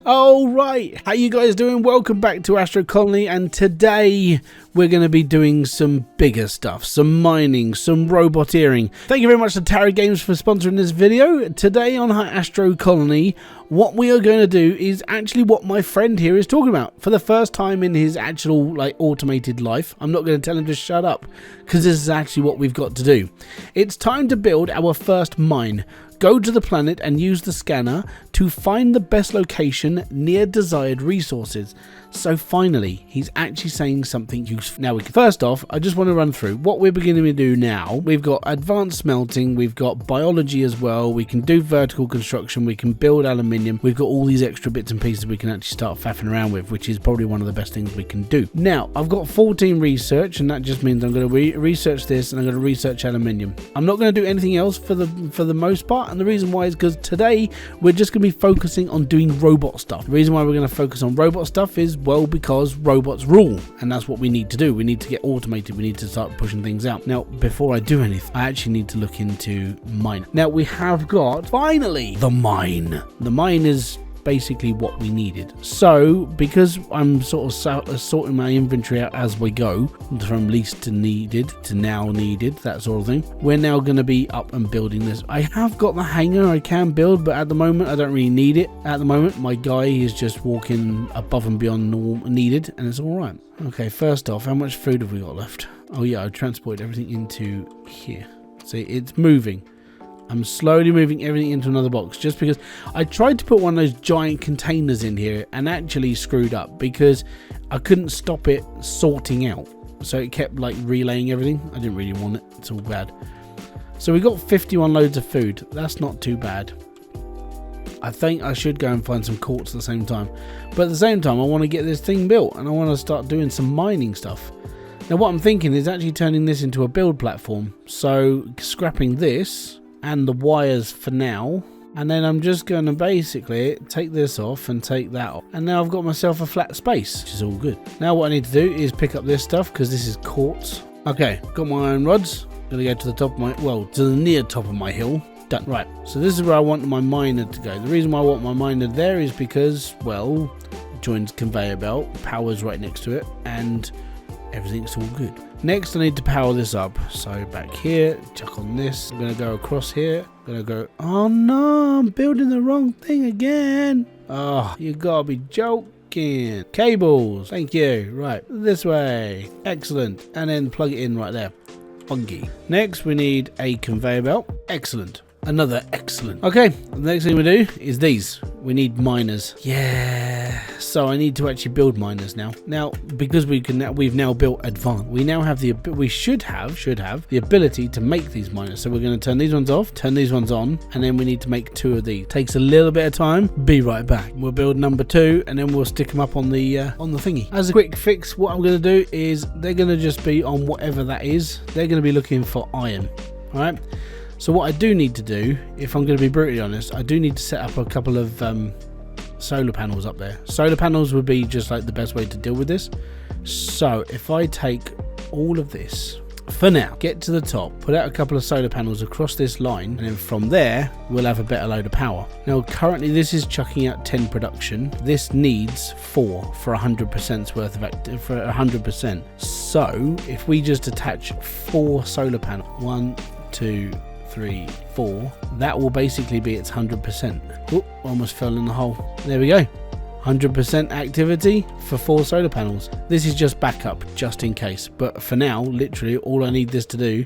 All right, how you guys doing? Welcome back to Astro Colony, and today we're going to be doing some bigger stuff, some mining, some roboteering. Thank you very much to Tara Games for sponsoring this video. Today on Astro Colony, what we are going to do is actually what my friend here is talking about. For the first time in his actual automated life, I'm not going to tell him to shut up, because this is actually what we've got to do. It's time to build our first mine. Go to the planet and use the scanner to find the best location near desired resources. So finally, he's actually saying something useful. Now, first off, I just want to run through what we're beginning to do now. We've got advanced smelting, we've got biology as well, we can do vertical construction, we can build aluminium, we've got all these extra bits and pieces we can actually start faffing around with, which is probably one of the best things we can do. Now, I've got 14 research, and that just means I'm going to research this, and I'm going to research aluminium. I'm not going to do anything else for the most part, and the reason why is because today we're just going to be focusing on doing robot stuff. The reason why we're going to focus on robot stuff is, well, because robots rule, and that's what we need to do. We need to get automated, we need to start pushing things out. Now, before I do anything, I actually need to look into mine. Now, we have got, finally, the mine. The mine is basically what we needed. So because I'm sort of sorting my inventory out as we go, from least to needed to now needed, that sort of thing, we're now going to be up and building this. I have got the hangar I can build, but at the moment I don't really need it. At the moment my guy is just walking above and beyond normal needed, and it's all right. Okay, first off, how much food have we got left? Oh yeah, I transported everything into here. See, it's moving. I'm slowly moving everything into another box, just because I tried to put one of those giant containers in here and actually screwed up because I couldn't stop it sorting out. So it kept relaying everything. I didn't really want it. It's all bad. So we got 51 loads of food. That's not too bad. I think I should go and find some quartz at the same time. But at the same time, I want to get this thing built and I want to start doing some mining stuff. Now what I'm thinking is actually turning this into a build platform. So scrapping this and the wires for now, and then I'm just going to basically take this off and take that off, and now I've got myself a flat space, which is all good. Now what I need to do is pick up this stuff because this is quartz. Okay, got my iron rods. Gonna go to the top of my, well, to the near top of my hill. Done. Right, so this is where I want my miner to go. The reason why I want my miner there is because, well, it joins conveyor belt, power's right next to it, and everything's all good. Next I need to power this up, so back here, chuck on this. I'm gonna go across here, I'm gonna go, oh no, I'm building the wrong thing again. Oh, you gotta be joking. Cables, thank you. Right, this way, excellent, and then plug it in right there. Funky. Next we need a conveyor belt, excellent. Another excellent. Okay, the next thing we do is these. We need miners. Yeah. So I need to actually build miners now. Now, because we've now built advanced, we now have we should have the ability to make these miners. So we're going to turn these ones off, turn these ones on, and then we need to make 2 of these. Takes a little bit of time. Be right back. We'll build number 2, and then we'll stick them up on the thingy. As a quick fix, what I'm going to do is they're going to just be on whatever that is. They're going to be looking for iron. All right. So what I do need to do, if I'm going to be brutally honest, I do need to set up a couple of solar panels up there. Solar panels would be just the best way to deal with this. So if I take all of this, for now, get to the top, put out a couple of solar panels across this line, and then from there, we'll have a better load of power. Now currently this is chucking out 10 production. This needs 4 for 100% worth of for 100%. So if we just attach 4 solar panels, 1, 2, 3, 4, that will basically be its 100%. Oh, almost fell in the hole. There we go. 100% activity for 4 solar panels. This is just backup, just in case. But for now, literally, all I need this to do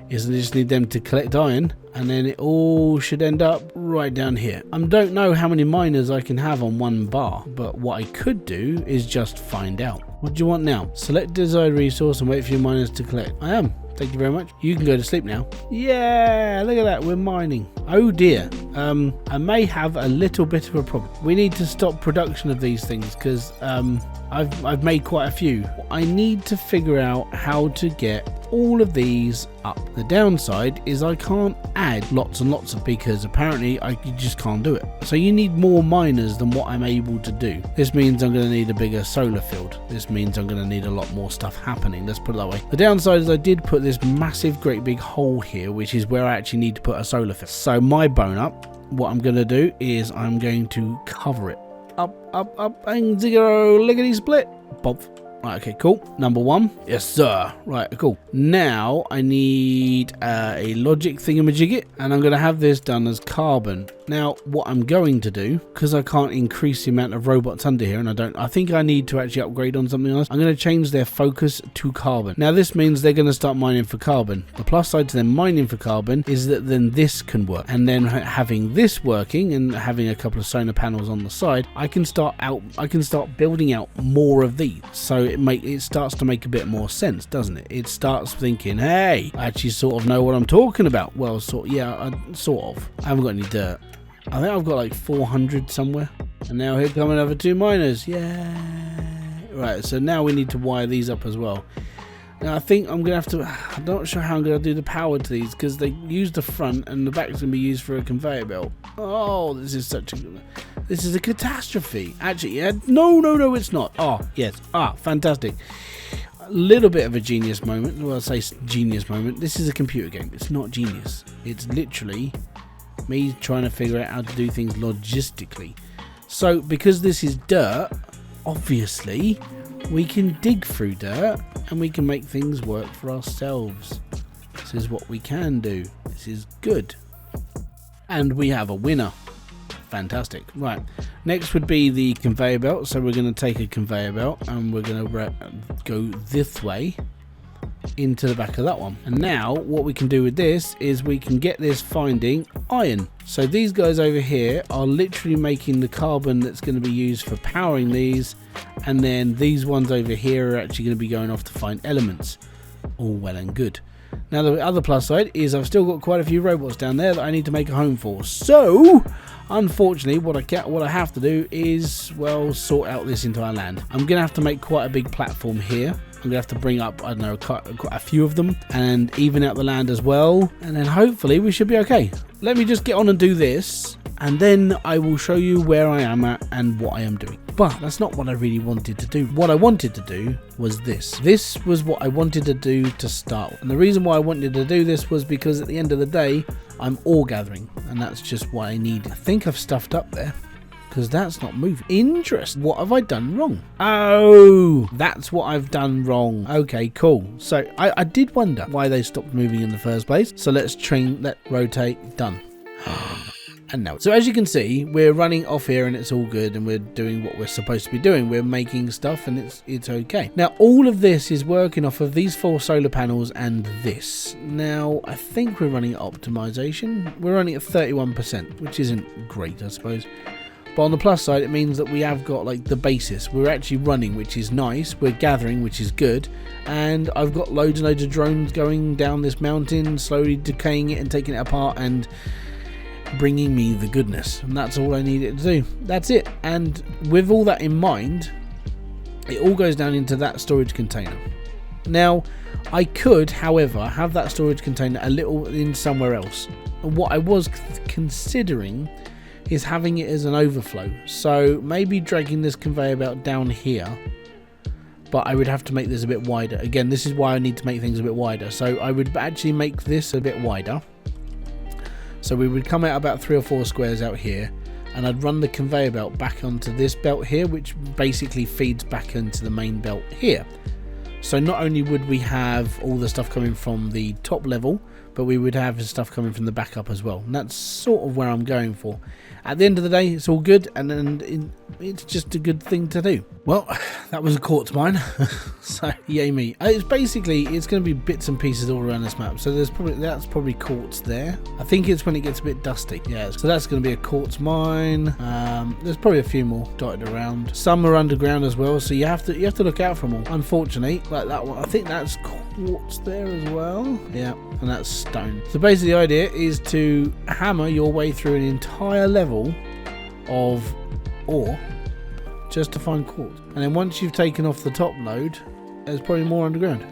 is I just need them to collect iron, and then it all should end up right down here. I don't know how many miners I can have on one bar, but what I could do is just find out. What do you want now? Select desired resource and wait for your miners to collect. I am. Thank you very much. You can go to sleep now. Yeah, look at that. We're mining. Oh dear. I may have a little bit of a problem. We need to stop production of these things because I've made quite a few. I need to figure out how to get all of these up. The downside is I can't add lots and lots of, because apparently you just can't do it. So you need more miners than what I'm able to do. This means I'm going to need a bigger solar field. This means I'm going to need a lot more stuff happening. Let's put it that way. The downside is I did put this massive great big hole here, which is where I actually need to put a solar field. So my bone up, what I'm going to do is I'm going to cover it up, and zero, lickety split. Pop. Right, okay, cool. Number 1. Yes, sir. Right, cool. Now I need a logic thingamajigget, and I'm going to have this done as carbon. Now, what I'm going to do, because I can't increase the amount of robots under here, and I think I need to actually upgrade on something else, I'm going to change their focus to carbon. Now, this means they're going to start mining for carbon. The plus side to them mining for carbon is that then this can work. And then having this working and having a couple of solar panels on the side, I can start building out more of these. So it starts to make a bit more sense, doesn't it? It starts thinking, hey, I actually sort of know what I'm talking about. Well, sort of. I haven't got any dirt. I think I've got like 400 somewhere. And now here come another 2 miners. Yeah. Right, so now we need to wire these up as well. Now I think I'm going to have to, I'm not sure how I'm going to do the power to these, because they use the front and the back's going to be used for a conveyor belt. Oh, this is a catastrophe. Actually, yeah, no, it's not. Oh, yes. Fantastic. A little bit of a genius moment. Well, I say genius moment. This is a computer game. It's not genius. It's literally me trying to figure out how to do things logistically. So because this is dirt, obviously we can dig through dirt and we can make things work for ourselves. This is what we can do. This is good. And we have a winner. Fantastic. Right, next would be the conveyor belt. So we're going to take a conveyor belt and we're going to go this way into the back of that one. And now what we can do with this is we can get this finding iron. So these guys over here are literally making the carbon that's going to be used for powering these, and then these ones over here are actually going to be going off to find elements. All well and good. Now the other plus side is I've still got quite a few robots down there that I need to make a home for. So unfortunately what I have to do is, well, sort out this entire land. I'm going to have to make quite a big platform here. I'm going to have to bring up, I don't know, quite a few of them and even out the land as well. And then hopefully we should be okay. Let me just get on and do this, and then I will show you where I am at and what I am doing. But that's not what I really wanted to do. What I wanted to do was this. This was what I wanted to do to start with. And the reason why I wanted to do this was because at the end of the day, I'm ore gathering, and that's just what I need. I think I've stuffed up there, because that's not moving. Interesting. What have I done wrong? Oh, that's what I've done wrong. Okay, cool. So I did wonder why they stopped moving in the first place. So let's rotate, done. And now, so as you can see, we're running off here and it's all good, and we're doing what we're supposed to be doing. We're making stuff and it's okay. Now, all of this is working off of these 4 solar panels and this. Now, I think we're running at optimization. We're running at 31%, which isn't great, I suppose. But on the plus side, it means that we have got like the basis. We're actually running, which is nice. We're gathering, which is good. And I've got loads and loads of drones going down this mountain, slowly decaying it and taking it apart and bringing me the goodness. And that's all I needed to do. That's it. And with all that in mind, it all goes down into that storage container. Now, I could, however, have that storage container a little in somewhere else. And what I was considering is having it as an overflow. So maybe dragging this conveyor belt down here, but I would have to make this a bit wider. Again, this is why I need to make things a bit wider. So I would actually make this a bit wider. So we would come out about 3 or 4 squares out here, and I'd run the conveyor belt back onto this belt here, which basically feeds back into the main belt here. So not only would we have all the stuff coming from the top level, but we would have stuff coming from the back up as well. And that's sort of where I'm going for. At the end of the day, it's all good, and it's just a good thing to do. Well, that was a quartz mine. So yay me. It's going to be bits and pieces all around this map. So that's probably quartz there. I think it's when it gets a bit dusty. Yeah, so that's going to be a quartz mine. There's probably a few more dotted around. Some are underground as well, so you have to look out for them all. Unfortunately, like that one, I think that's quartz there as well. Yeah, and that's stone. So basically the idea is to hammer your way through an entire level of ore just to find quartz, and then once you've taken off the top load, there's probably more underground.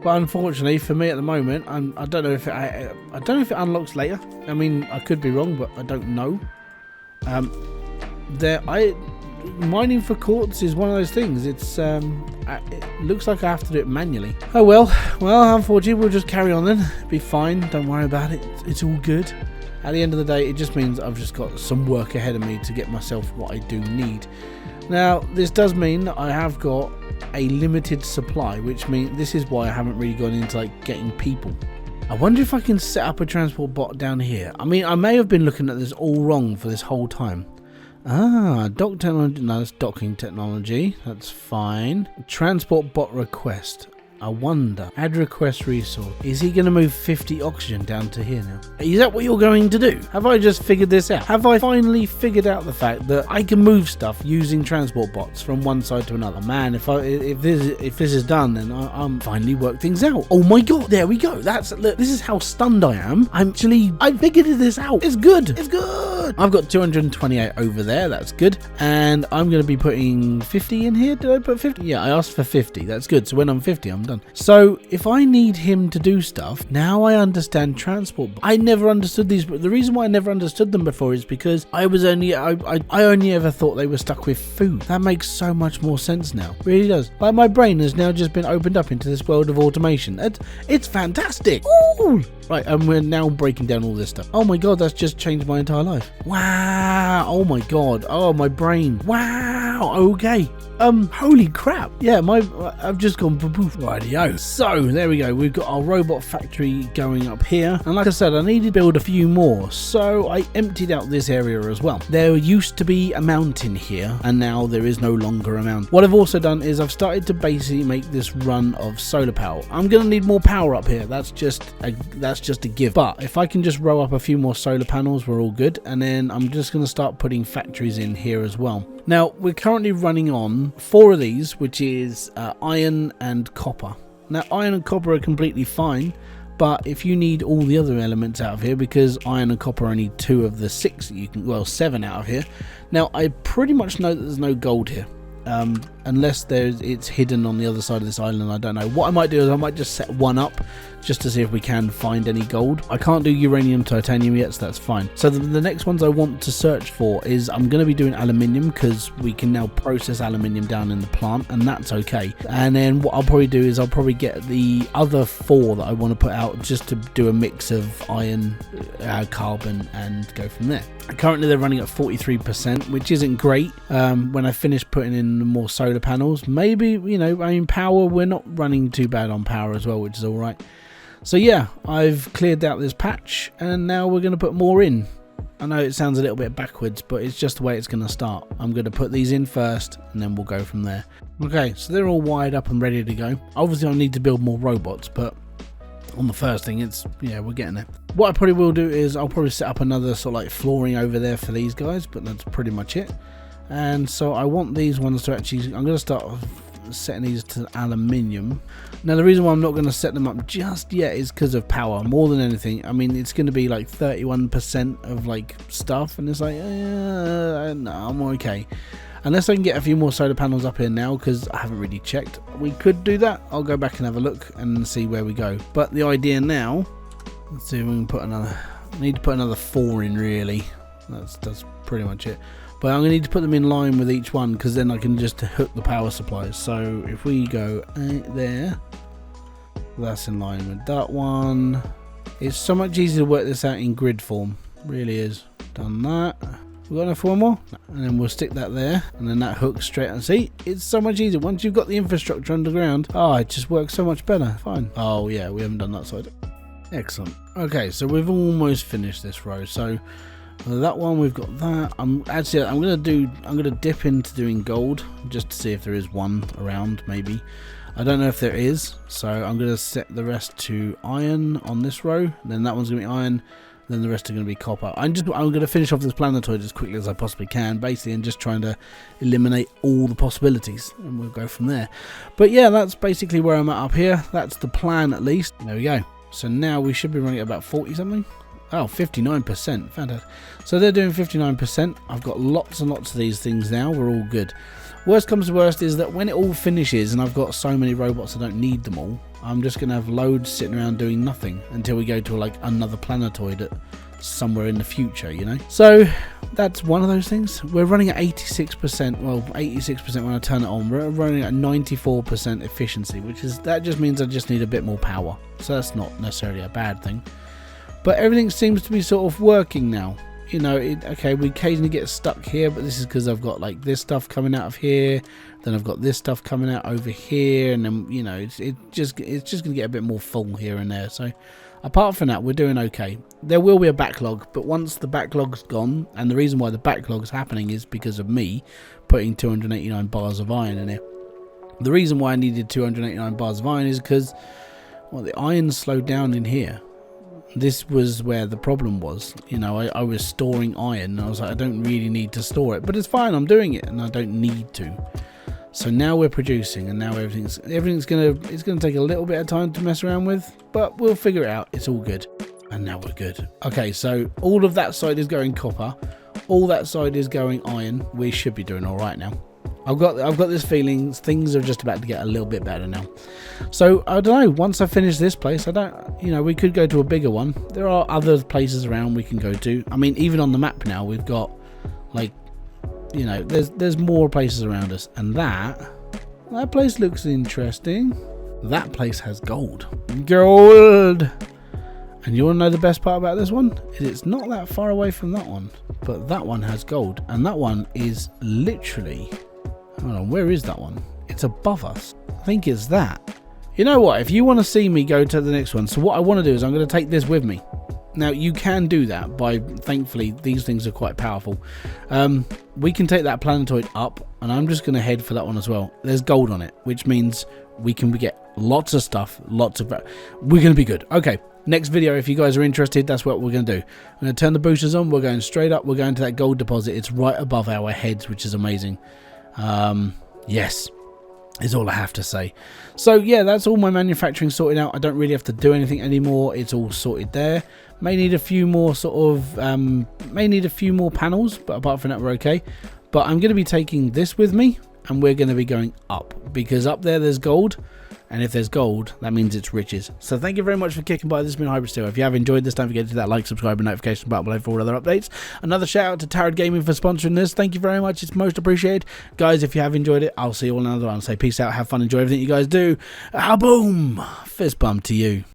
But unfortunately for me at the moment, I don't know if it unlocks later. I mean, I could be wrong, but I don't know. Mining for quartz is one of those things. It looks like I have to do it manually. Oh well, unfortunately we'll just carry on then. Be fine, don't worry about it. It's all good. at the end of the day, it just means I've just got some work ahead of me to get myself what I do need. Now, this does mean that I have got a limited supply, which means this is why I haven't really gone into like getting people. I wonder if I can set up a transport bot down here. I mean, I may have been looking at this all wrong for this whole time. Ah, dock technology. No, that's docking technology. That's fine. Transport bot request. I wonder. Add request resource. Is he going to move 50 oxygen down to here now? Is that what you're going to do? Have I just figured this out? Have I finally figured out the fact that I can move stuff using transport bots from one side to another? Man, if this is done, then I'm finally worked things out. Oh my god, there we go. Look, this is how stunned I am. I figured this out. It's good. It's good. I've got 228 over there. That's good. And I'm going to be putting 50 in here. Did I put 50? Yeah, I asked for 50. That's good. So when I'm 50, I'm done. So if I need him to do stuff, now I understand transport. I never understood these, but the reason why I never understood them before is because I only ever thought they were stuck with food. That makes so much more sense now. It really does. Like, my brain has now just been opened up into this world of automation. It's fantastic. Ooh. Right, and we're now breaking down all this stuff. Oh my god, that's just changed my entire life. Wow. Oh my god. Oh, my brain. Wow. Okay. Holy crap. Yeah, I've just gone poof. Rightio. So, there we go. We've got our robot factory going up here. And like I said, I needed to build a few more. So, I emptied out this area as well. There used to be a mountain here, and now there is no longer a mountain. What I've also done is I've started to basically make this run of solar power. I'm going to need more power up here. That's just a give. But if I can just row up a few more solar panels, we're all good. And then I'm just going to start putting factories in here as well. Now, we're currently running on 4 of these, which is iron and copper. Now, iron and copper are completely fine, but if you need all the other elements out of here, because iron and copper are only 2 of the 6 that you can, well, 7 out of here. Now, I pretty much know that there's no gold here. Unless it's hidden on the other side of this island, I don't know. What I might do is I might just set one up just to see if we can find any gold. I can't do uranium titanium yet, so that's fine. So the next ones I want to search for is I'm going to be doing aluminium, because we can now process aluminium down in the plant, and that's okay. And then what I'll probably do is I'll probably get the other 4 that I want to put out just to do a mix of iron, carbon, and go from there. Currently they're running at 43%, which isn't great. When I finish putting in more solar panels, maybe, you know, I mean, power, we're not running too bad on power as well, which is all right. So yeah, I've cleared out this patch, and now we're going to put more in. I know it sounds a little bit backwards, but it's just the way it's going to start. I'm going to put these in first, and then we'll go from there. Okay, so they're all wired up and ready to go. Obviously I need to build more robots, but on the first thing, yeah, we're getting there. What I probably will do is I'll probably set up another sort of like flooring over there for these guys, but that's pretty much it. And so I want these ones to actually, I'm going to start setting these to aluminium. Now the reason why I'm not going to set them up just yet is because of power, more than anything. I mean, it's going to be like 31% of like stuff, and it's like, no, I'm okay. Unless I can get a few more solar panels up here now, because I haven't really checked. We could do that. I'll go back and have a look and see where we go. But the idea now, let's see if we can put another, I need to put another 4 in really. That's pretty much it. But I'm going to need to put them in line with each one, because then I can just hook the power supplies. So if we go there, that's in line with that one. It's so much easier to work this out in grid form. Really is. Done that. We got enough for one more, and then we'll stick that there, and then that hooks straight. And see, it's so much easier once you've got the infrastructure underground. Oh, it just works so much better. Fine. Oh yeah, we haven't done that side. Excellent. Okay, so we've almost finished this row. So that one, we've got that. I'm gonna dip into doing gold just to see if there is one around. Maybe, I don't know if there is. So I'm gonna set the rest to iron on this row. Then that one's gonna be iron. Then the rest are going to be copper. I'm going to finish off this planetoid as quickly as I possibly can, basically, and just trying to eliminate all the possibilities, and we'll go from there. But yeah, that's basically where I'm at up here. That's the plan, at least. There we go. So now we should be running at about 40 something. Oh, 59%. Fantastic. So they're doing 59%. I've got lots and lots of these things now. We're all good. Worst comes to worst is that when it all finishes and I've got so many robots I don't need them all, I'm just going to have loads sitting around doing nothing until we go to like another planetoid at somewhere in the future, you know. So that's one of those things. We're running at 86%, well 86% when I turn it on. We're running at 94% efficiency, which is, that just means I just need a bit more power. So that's not necessarily a bad thing. But everything seems to be sort of working now. You know, okay, we occasionally get stuck here, but this is because I've got like this stuff coming out of here, then I've got this stuff coming out over here, and then, you know, it's just gonna get a bit more full here and there. So apart from that, we're doing okay. There will be a backlog, but once the backlog's gone, and the reason why the backlog's happening is because of me putting 289 bars of iron in here. The reason why I needed 289 bars of iron is because, well, the iron slowed down in here. This was where the problem was. You know, I was storing iron, and I was like, I don't really need to store it, but it's fine, I'm doing it, and I don't need to. So now we're producing, and now everything's gonna take a little bit of time to mess around with, but we'll figure it out. It's all good, and now we're good. Okay, so all of that side is going copper, all that side is going iron. We should be doing all right now. I've got this feeling things are just about to get a little bit better now. So I don't know, once I finish this place, you know, we could go to a bigger one. There are other places around we can go to. I mean, even on the map now, we've got, like, you know, there's more places around us, and that place looks interesting. That place has gold. Gold! And you want to know the best part about this one? It's not that far away from that one, but that one has gold, and that one is literally, hold on, where is that one? It's above us. I think it's that. You know what? If you want to see me go to the next one, so what I want to do is I'm going to take this with me. Now, you can do that by, thankfully, these things are quite powerful. We can take that planetoid up, and I'm just going to head for that one as well. There's gold on it, which means we can get lots of stuff, we're going to be good. Okay, next video, if you guys are interested, that's what we're going to do. I'm going to turn the boosters on, we're going straight up, we're going to that gold deposit. It's right above our heads, which is amazing. Yes, is all I have to say. So yeah, that's all my manufacturing sorted out. I don't really have to do anything anymore. It's all sorted there. May need a few more panels, but apart from that, we're okay. But I'm going to be taking this with me, and we're going to be going up, because up there's gold. And if there's gold, that means it's riches. So thank you very much for kicking by. This has been Hybridsteel. If you have enjoyed this, don't forget to hit that like, subscribe, and notification button below for all other updates. Another shout out to Tarot Gaming for sponsoring this. Thank you very much. It's most appreciated. Guys, if you have enjoyed it, I'll see you all in another one. So peace out, have fun, enjoy everything you guys do. Ah, boom! Fist bump to you.